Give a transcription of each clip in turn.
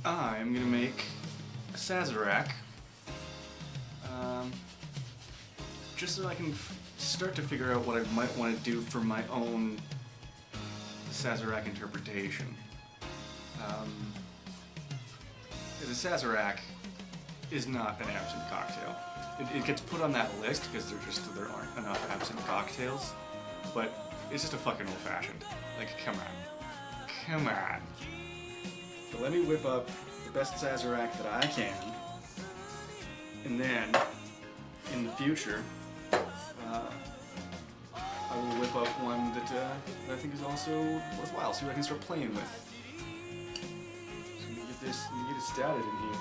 I'm gonna make a Sazerac, just so I can start to figure out what I might want to do for my own Sazerac interpretation. Because a Sazerac is not an absinthe cocktail. It gets put on that list because there aren't enough absinthe cocktails, but it's just a fucking old-fashioned. Like, come on. Come on. So let me whip up the best Sazerac that I can, and then, in the future, I will whip up one that I think is also worthwhile, see what I can start playing with. So let me get it started in here.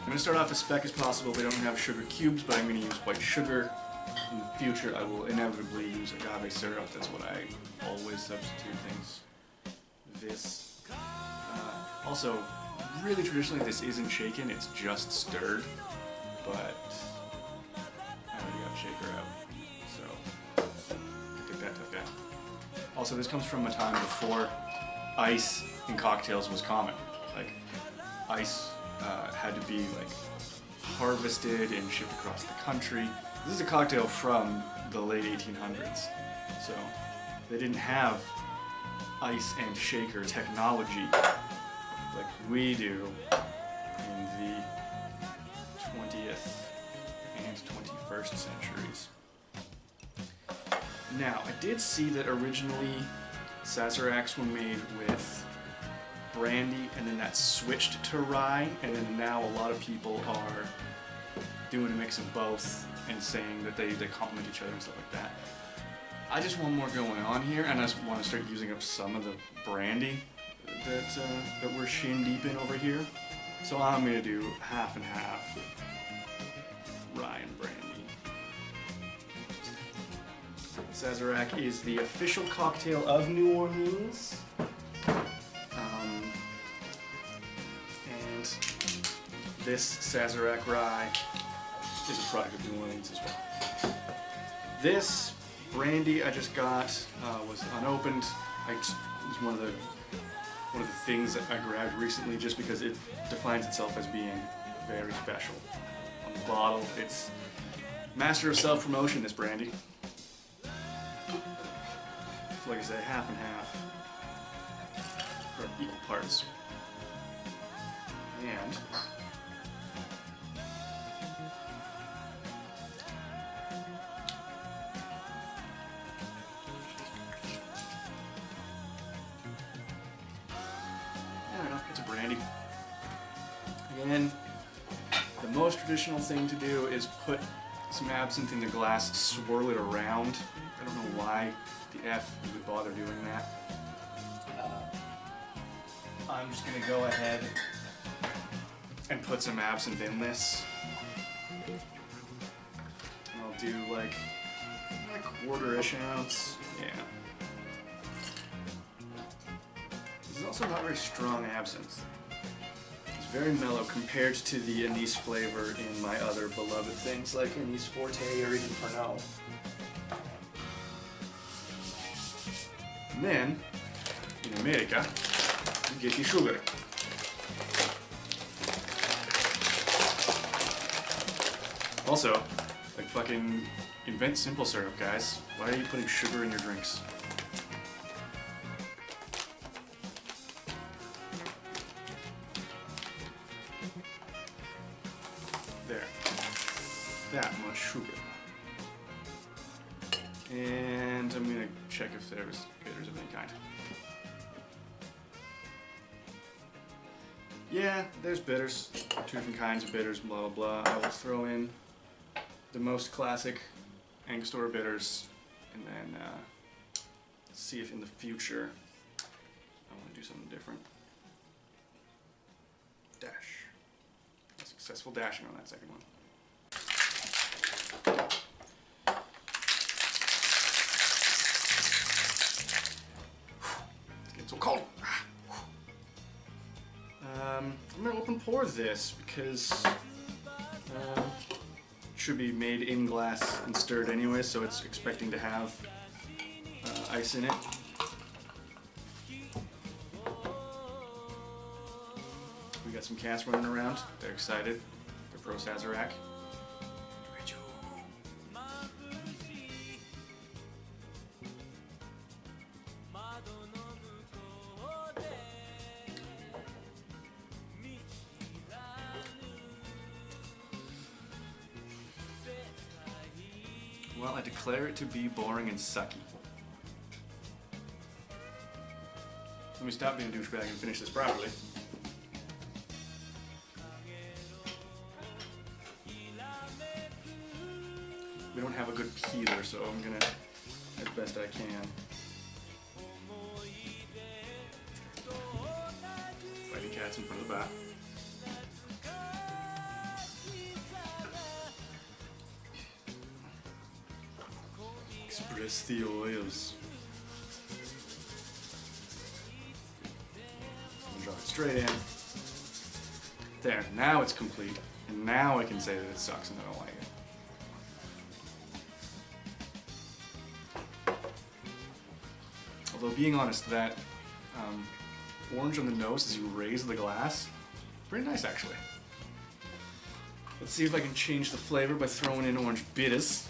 I'm going to start off as spec as possible. They don't have sugar cubes, but I'm going to use white sugar. In the future, I will inevitably use agave syrup. That's what I always substitute things. This. Also, really traditionally, this isn't shaken, it's just stirred. But I already got a shaker out, so get that tough down. Also, this comes from a time before ice in cocktails was common. Like, ice had to be like harvested and shipped across the country. This is a cocktail from the late 1800s, so they didn't have ice and shaker technology like we do in the 20th and 21st centuries. Now, I did see that originally Sazeracs were made with brandy, and then that switched to rye, and then now a lot of people are doing a mix of both and saying that they complement each other and stuff like that. I just want more going on here, and I just want to start using up some of the brandy that we're shin deep in over here. So I'm going to do half and half rye and brandy. Sazerac is the official cocktail of New Orleans. And this Sazerac rye is a product of New Orleans as well. This brandy I just got was unopened. It was one of the things that I grabbed recently just because it defines itself as being very special. On the bottle, it's master of self-promotion, this brandy. So like I say, half and half, or equal parts. And it's a brandy. Again, the most traditional thing to do is put some absinthe in the glass, swirl it around. I don't know why the F you would bother doing that. I'm just going to go ahead and put some absinthe in this. And I'll do like a quarter-ish ounce. Yeah. This is also not very strong absinthe. It's very mellow compared to the anise flavor in my other beloved things like anise forte or even Pernod. And then, in America, you get the sugar. Also, like fucking invent simple syrup, guys. Why are you putting sugar in your drinks? There. That much sugar. And I'm gonna check if there's bitters of any kind. Yeah, there's bitters. 2 different kinds of bitters, blah blah blah. I will throw in the most classic Angostura bitters, and then see if in the future I want to do something different. Dash. A successful dashing on that second one. It's getting so cold. I'm going to open pour this because it should be made in glass and stirred anyway, so it's expecting to have ice in it. We got Got some cats running around. They're excited. They're pro Sazerac. Well, I declare it to be boring and sucky. Let me stop being a douchebag and finish this properly. We don't have a good peeler, so I'm gonna, as best I can. Fighting cats in front of the bat. Express the oils. Drop it straight in. There, now it's complete. And now I can say that it sucks and I don't like it. Although being honest, that orange on the nose as you raise the glass, pretty nice actually. Let's see if I can change the flavor by throwing in orange bitters.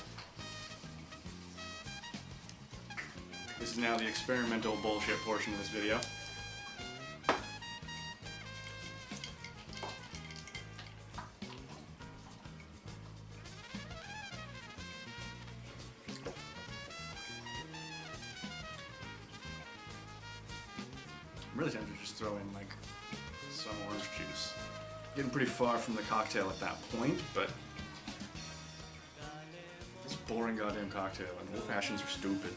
This is now the experimental bullshit portion of this video. I'm really tempted to just throw in like some orange juice. Getting pretty far from the cocktail at that point, but this boring goddamn cocktail and old fashions are stupid.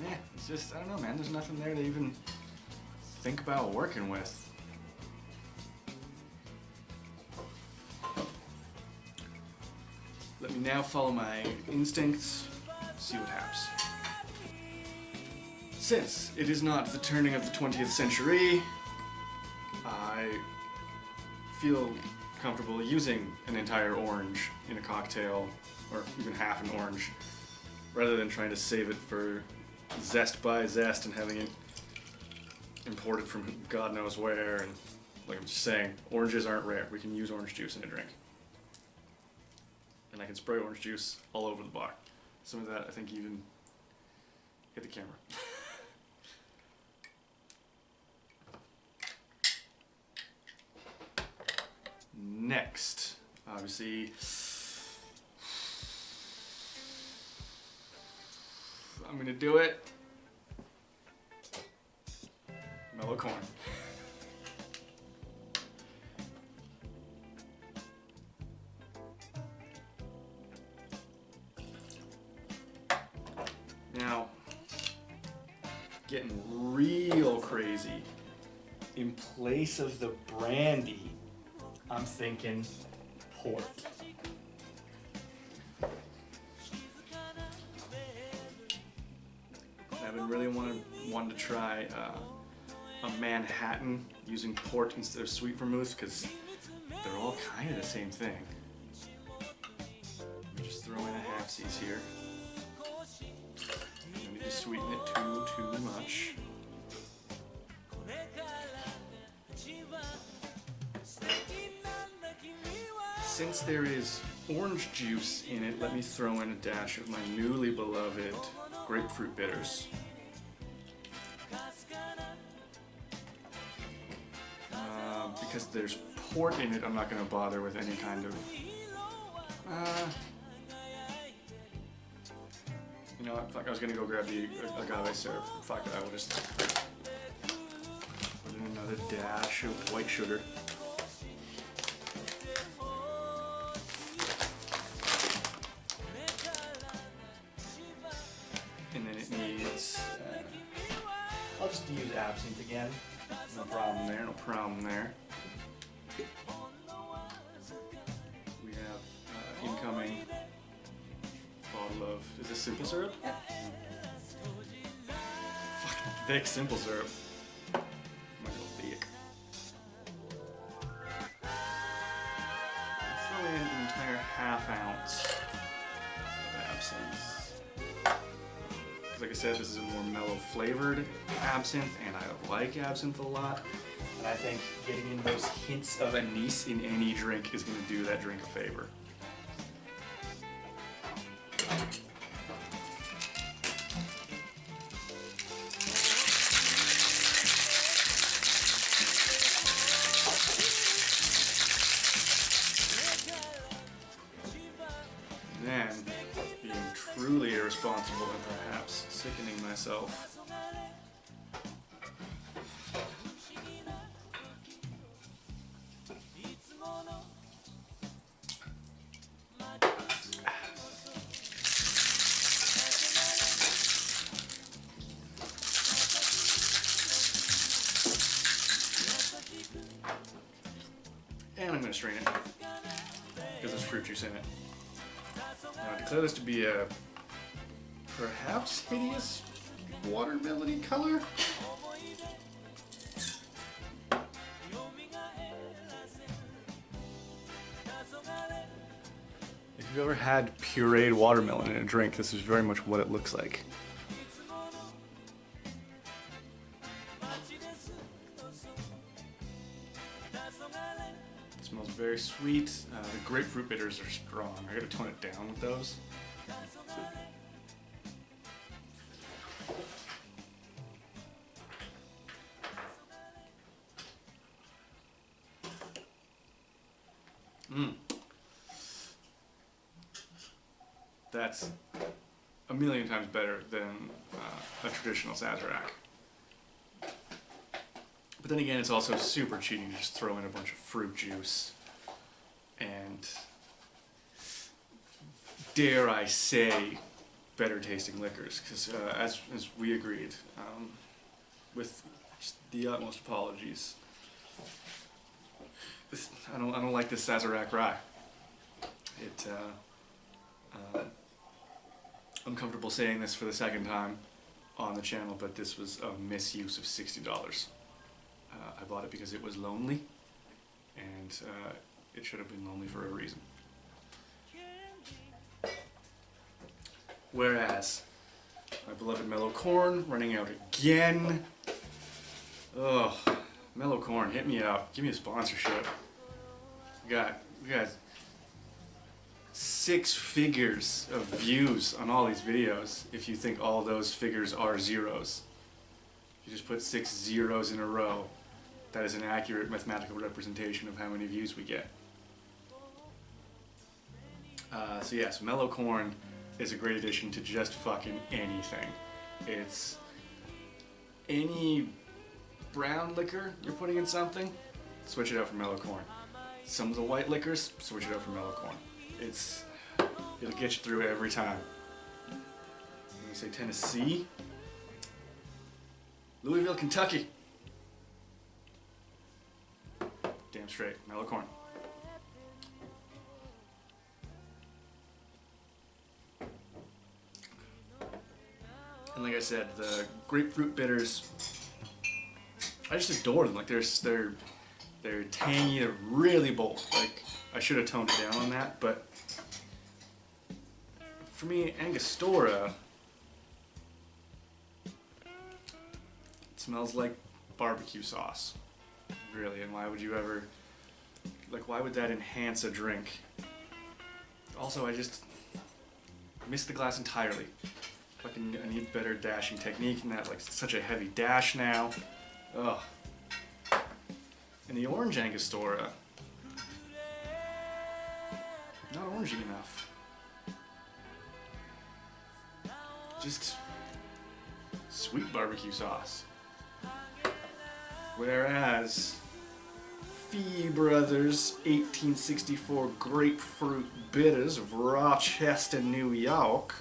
Yeah, it's just, I don't know, man, there's nothing there to even think about working with. Let me now follow my instincts, see what happens. Since it is not the turning of the 20th century, I feel comfortable using an entire orange in a cocktail, or even half an orange, rather than trying to save it for zest by zest and having it imported from God knows where. And like I'm just saying, oranges aren't rare. We can use orange juice in a drink. And I can spray orange juice all over the bar. Some of that I think even hit the camera. Next, obviously, I'm gonna do it. Mellow corn. Now, getting real crazy. In place of the brandy, I'm thinking port. I've been really wanting to try a Manhattan using port instead of sweet vermouth because they're all kind of the same thing. Let me just throw in a half-c's here. Don't need to sweeten it too much. Since there is orange juice in it, let me throw in a dash of my newly beloved grapefruit bitters. Because there's port in it, I'm not going to bother with any kind of... you know what, fuck, I was going to go grab the agave syrup. Fuck it, I will just put in another dash of white sugar. And then it needs... I'll just use absinthe again. No problem there, no problem there. We have incoming bottle of, is this simple syrup? Yep. Fucking thick simple syrup. Might go thick. Throw in an entire ½ ounce of absinthe. Like I said, this is a more mellow flavored absinthe, and I like absinthe a lot. And I think getting in those hints of anise in any drink is going to do that drink a favor. Then, being truly irresponsible and perhaps sickening myself, and I'm going to strain it because there's fruit juice in it. I declare this to be a perhaps hideous watermelon color. If you've ever had pureed watermelon in a drink, this is very much what it looks like. It smells very sweet. The grapefruit bitters are strong. I gotta tone it down with those. That's a million times better than a traditional Sazerac. But then again, it's also super cheating to just throw in a bunch of fruit juice and, dare I say, better tasting liquors. Because as we agreed, with the utmost apologies, I don't like this Sazerac rye. I'm comfortable saying this for the second time on the channel, but this was a misuse of $60. I bought it because it was lonely, and it should have been lonely for a reason. Whereas, my beloved mellow corn running out again. Oh, mellow corn, hit me up. Give me a sponsorship. We got 6 figures of views on all these videos if you think all those figures are zeros. You just put 6 zeros in a row. That is an accurate mathematical representation of how many views we get. So yes, mellow corn is a great addition to just fucking anything. It's any brown liquor you're putting in something, switch it out for mellow corn. Some of the white liquors, switch it out for mellow corn. It'll get you through it every time. When you say Tennessee, Louisville, Kentucky. Damn straight, mellow corn. And like I said, the grapefruit bitters, I just adore them. Like they're tangy, they're really bold. Like I should have toned it down on that, but for me, Angostura, it smells like barbecue sauce, really. And why would you ever, like, why would that enhance a drink? Also, I just missed the glass entirely. Fucking, I need better dashing technique in that, like, such a heavy dash now. Ugh. And the orange Angostura, not orangey enough. Just sweet barbecue sauce. Whereas Fee Brothers 1864 Grapefruit Bitters of Rochester, New York,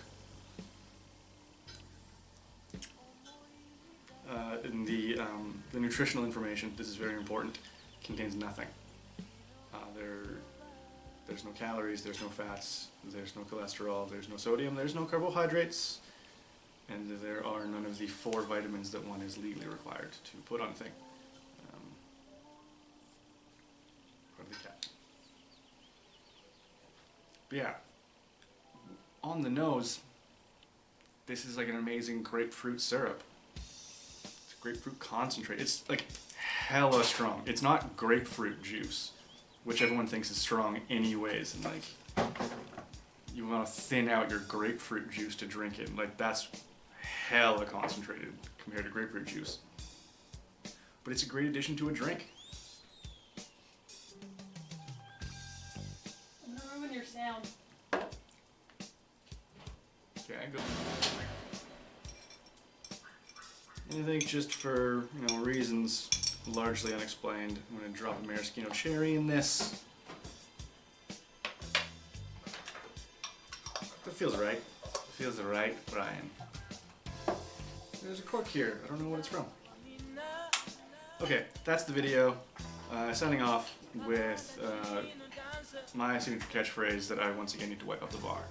in the The nutritional information, this is very important, contains nothing. There's no calories, there's no fats, there's no cholesterol, there's no sodium, there's no carbohydrates, and there are none of the 4 vitamins that one is legally required to put on a thing. Part of the cat. But yeah, on the nose, this is like an amazing grapefruit syrup. It's grapefruit concentrate. It's like hella strong. It's not grapefruit juice, which everyone thinks is strong anyways, and like you want to thin out your grapefruit juice to drink it. Like that's hella concentrated compared to grapefruit juice. But it's a great addition to a drink. I'm gonna ruin your sound. Okay, good. And I think just for, reasons largely unexplained, I'm going to drop a maraschino cherry in this. That feels right. Feels right, Brian. There's a cork here. I don't know what it's from. Okay, that's the video. Signing off with my signature catchphrase that I once again need to wipe up the bar.